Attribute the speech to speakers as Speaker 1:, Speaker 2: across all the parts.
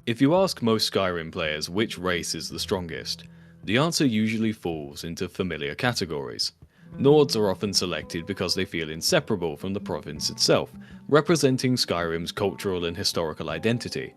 Speaker 1: If you ask most Skyrim players which race is the strongest, the answer usually falls into familiar categories. Nords are often selected because they feel inseparable from the province itself, representing Skyrim's cultural and historical identity.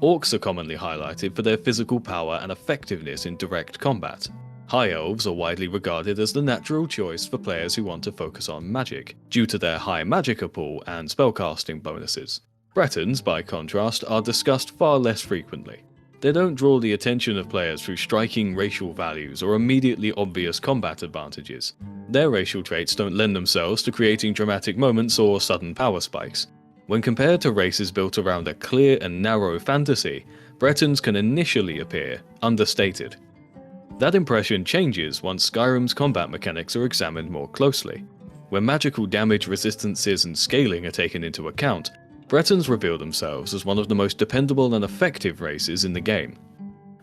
Speaker 1: Orcs are commonly highlighted for their physical power and effectiveness in direct combat. High Elves are widely regarded as the natural choice for players who want to focus on magic, due to their high magicka pool and spellcasting bonuses. Bretons, by contrast, are discussed far less frequently. They don't draw the attention of players through striking racial values or immediately obvious combat advantages. Their racial traits don't lend themselves to creating dramatic moments or sudden power spikes. When compared to races built around a clear and narrow fantasy, Bretons can initially appear understated. That impression changes once Skyrim's combat mechanics are examined more closely. When magical damage resistances and scaling are taken into account, Bretons reveal themselves as one of the most dependable and effective races in the game.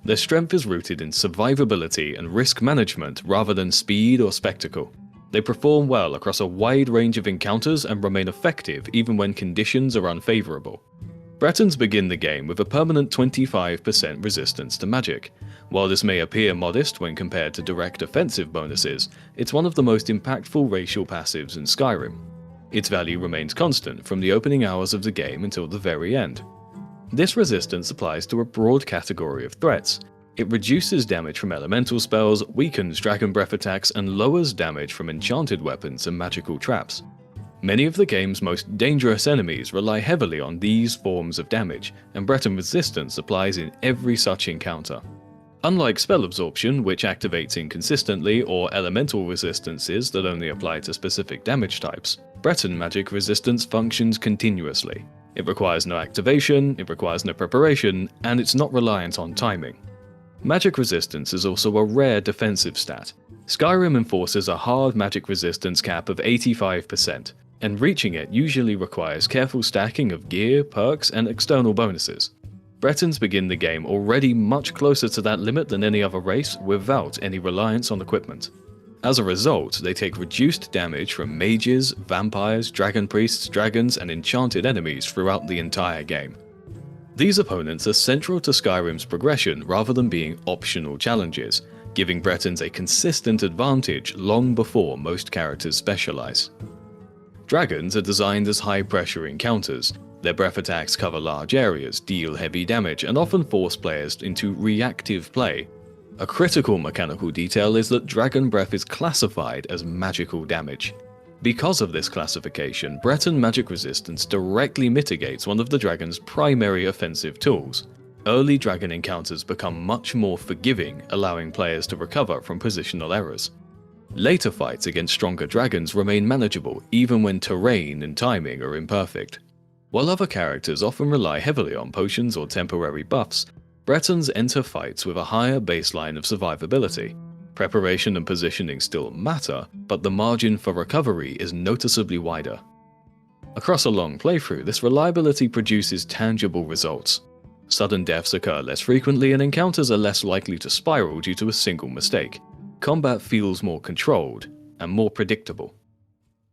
Speaker 1: Their strength is rooted in survivability and risk management rather than speed or spectacle. They perform well across a wide range of encounters and remain effective even when conditions are unfavorable. Bretons begin the game with a permanent 25% resistance to magic. While this may appear modest when compared to direct offensive bonuses, it's one of the most impactful racial passives in Skyrim. Its value remains constant from the opening hours of the game until the very end. This resistance applies to a broad category of threats. It reduces damage from elemental spells, weakens dragon breath attacks, and lowers damage from enchanted weapons and magical traps. Many of the game's most dangerous enemies rely heavily on these forms of damage, and Breton resistance applies in every such encounter. Unlike spell absorption, which activates inconsistently, or elemental resistances that only apply to specific damage types, Breton magic resistance functions continuously. It requires no activation, it requires no preparation, and it's not reliant on timing. Magic resistance is also a rare defensive stat. Skyrim enforces a hard magic resistance cap of 85%, and reaching it usually requires careful stacking of gear, perks, and external bonuses. Bretons begin the game already much closer to that limit than any other race without any reliance on equipment. As a result, they take reduced damage from mages, vampires, dragon priests, dragons, and enchanted enemies throughout the entire game. These opponents are central to Skyrim's progression rather than being optional challenges, giving Bretons a consistent advantage long before most characters specialize. Dragons are designed as high-pressure encounters. Their breath attacks cover large areas, deal heavy damage, and often force players into reactive play. A critical mechanical detail is that dragon breath is classified as magical damage. Because of this classification, Breton magic resistance directly mitigates one of the dragon's primary offensive tools. Early dragon encounters become much more forgiving, allowing players to recover from positional errors. Later fights against stronger dragons remain manageable, even when terrain and timing are imperfect. While other characters often rely heavily on potions or temporary buffs, Bretons enter fights with a higher baseline of survivability. Preparation and positioning still matter, but the margin for recovery is noticeably wider. Across a long playthrough, this reliability produces tangible results. Sudden deaths occur less frequently and encounters are less likely to spiral due to a single mistake. Combat feels more controlled and more predictable.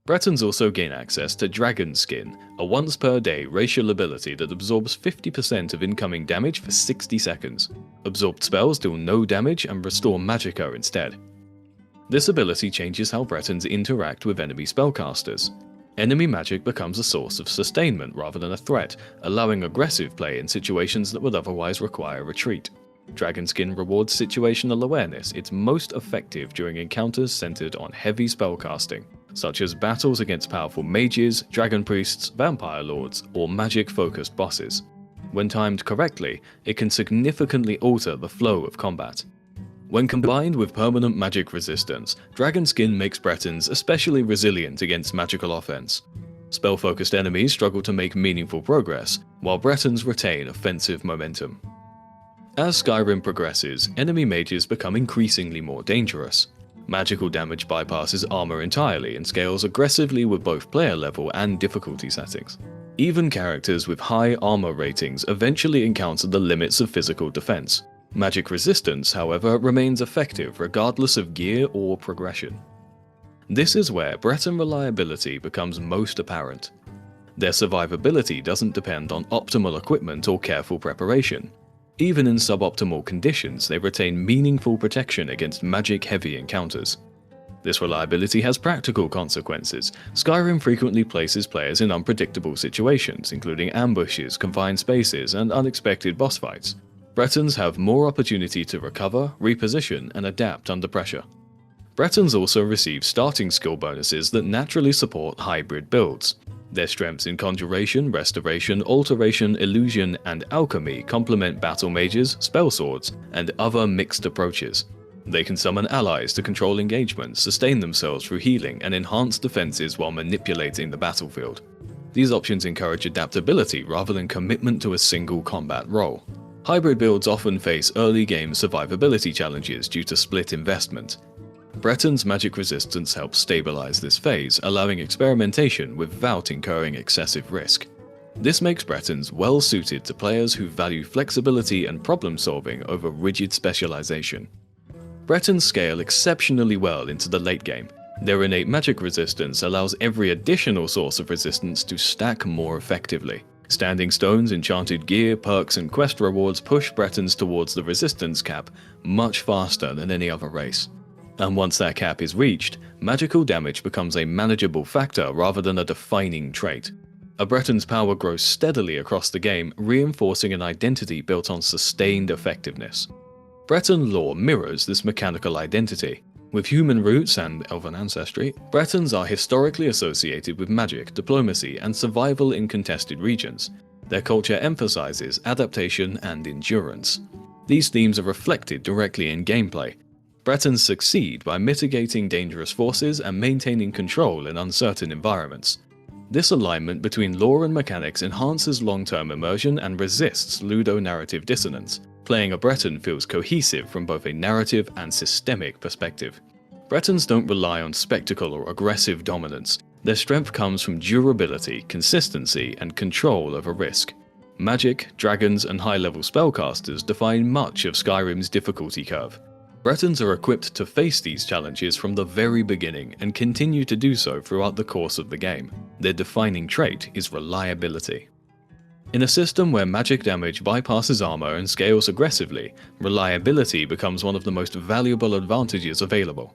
Speaker 1: Bretons also gain access to Dragon Skin, a once-per-day racial ability that absorbs 50% of incoming damage for 60 seconds. Absorbed spells deal no damage and restore magicka instead. This ability changes how Bretons interact with enemy spellcasters. Enemy magic becomes a source of sustainment rather than a threat, allowing aggressive play in situations that would otherwise require retreat. Dragon Skin rewards situational awareness. It's most effective during encounters centered on heavy spellcasting, such as battles against powerful mages, dragon priests, vampire lords, or magic-focused bosses. When timed correctly, it can significantly alter the flow of combat. When combined with permanent magic resistance, Dragon Skin makes Bretons especially resilient against magical offense. Spell-focused enemies struggle to make meaningful progress, while Bretons retain offensive momentum. As Skyrim progresses, enemy mages become increasingly more dangerous. Magical damage bypasses armor entirely and scales aggressively with both player level and difficulty settings. Even characters with high armor ratings eventually encounter the limits of physical defense. Magic resistance, however, remains effective regardless of gear or progression. This is where Breton reliability becomes most apparent. Their survivability doesn't depend on optimal equipment or careful preparation. Even in suboptimal conditions, they retain meaningful protection against magic-heavy encounters. This reliability has practical consequences. Skyrim frequently places players in unpredictable situations, including ambushes, confined spaces, and unexpected boss fights. Bretons have more opportunity to recover, reposition, and adapt under pressure. Bretons also receive starting skill bonuses that naturally support hybrid builds. Their strengths in Conjuration, Restoration, Alteration, Illusion, and Alchemy complement battle mages, spell swords, and other mixed approaches. They can summon allies to control engagements, sustain themselves through healing, and enhance defenses while manipulating the battlefield. These options encourage adaptability rather than commitment to a single combat role. Hybrid builds often face early game survivability challenges due to split investment. Breton's magic resistance helps stabilize this phase, allowing experimentation without incurring excessive risk. This makes Bretons well suited to players who value flexibility and problem solving over rigid specialization. Bretons scale exceptionally well into the late game. Their innate magic resistance allows every additional source of resistance to stack more effectively. Standing stones, enchanted gear, perks, and quest rewards push Bretons towards the resistance cap much faster than any other race. And once that cap is reached, magical damage becomes a manageable factor rather than a defining trait. A Breton's power grows steadily across the game, reinforcing an identity built on sustained effectiveness. Breton lore mirrors this mechanical identity. With human roots and elven ancestry, Bretons are historically associated with magic, diplomacy, and survival in contested regions. Their culture emphasizes adaptation and endurance. These themes are reflected directly in gameplay. Bretons succeed by mitigating dangerous forces and maintaining control in uncertain environments. This alignment between lore and mechanics enhances long-term immersion and resists ludonarrative dissonance. Playing a Breton feels cohesive from both a narrative and systemic perspective. Bretons don't rely on spectacle or aggressive dominance. Their strength comes from durability, consistency, and control over risk. Magic, dragons, and high-level spellcasters define much of Skyrim's difficulty curve. Bretons are equipped to face these challenges from the very beginning and continue to do so throughout the course of the game. Their defining trait is reliability. In a system where magic damage bypasses armor and scales aggressively, reliability becomes one of the most valuable advantages available.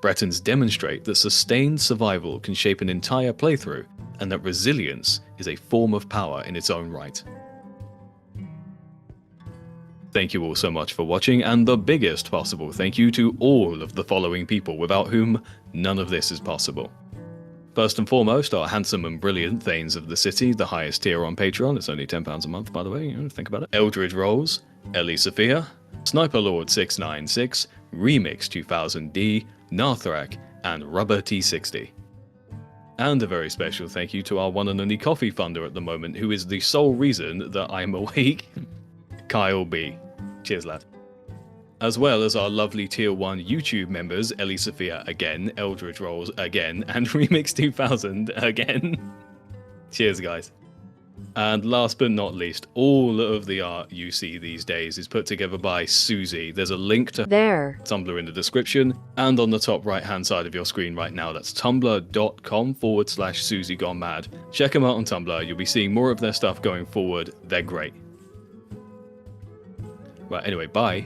Speaker 1: Bretons demonstrate that sustained survival can shape an entire playthrough, and that resilience is a form of power in its own right. Thank you all so much for watching, and the biggest possible thank you to all of the following people without whom none of this is possible. First and foremost, our handsome and brilliant Thanes of the City, the highest tier on Patreon. It's only £10 a month, by the way, think about it. Eldridge Rolls, Ellie Sophia, Sniper Lord 696, Remix 2000D, Narthrak, and Rubber T60. And a very special thank you to our one and only coffee funder at the moment, who is the sole reason that I'm awake, Kyle B. Cheers, lad. As well as our lovely Tier 1 YouTube members, Ellie Sophia again, Eldridge Rolls again, and Remix 2000 again. Cheers, guys. And last but not least, all of the art you see these days is put together by Suzy. There's a link to their Tumblr in the description, and on the top right hand side of your screen right now, that's tumblr.com/SUZY-GONE-MAD. Check them out on Tumblr, you'll be seeing more of their stuff going forward. They're great. Right, anyway, bye.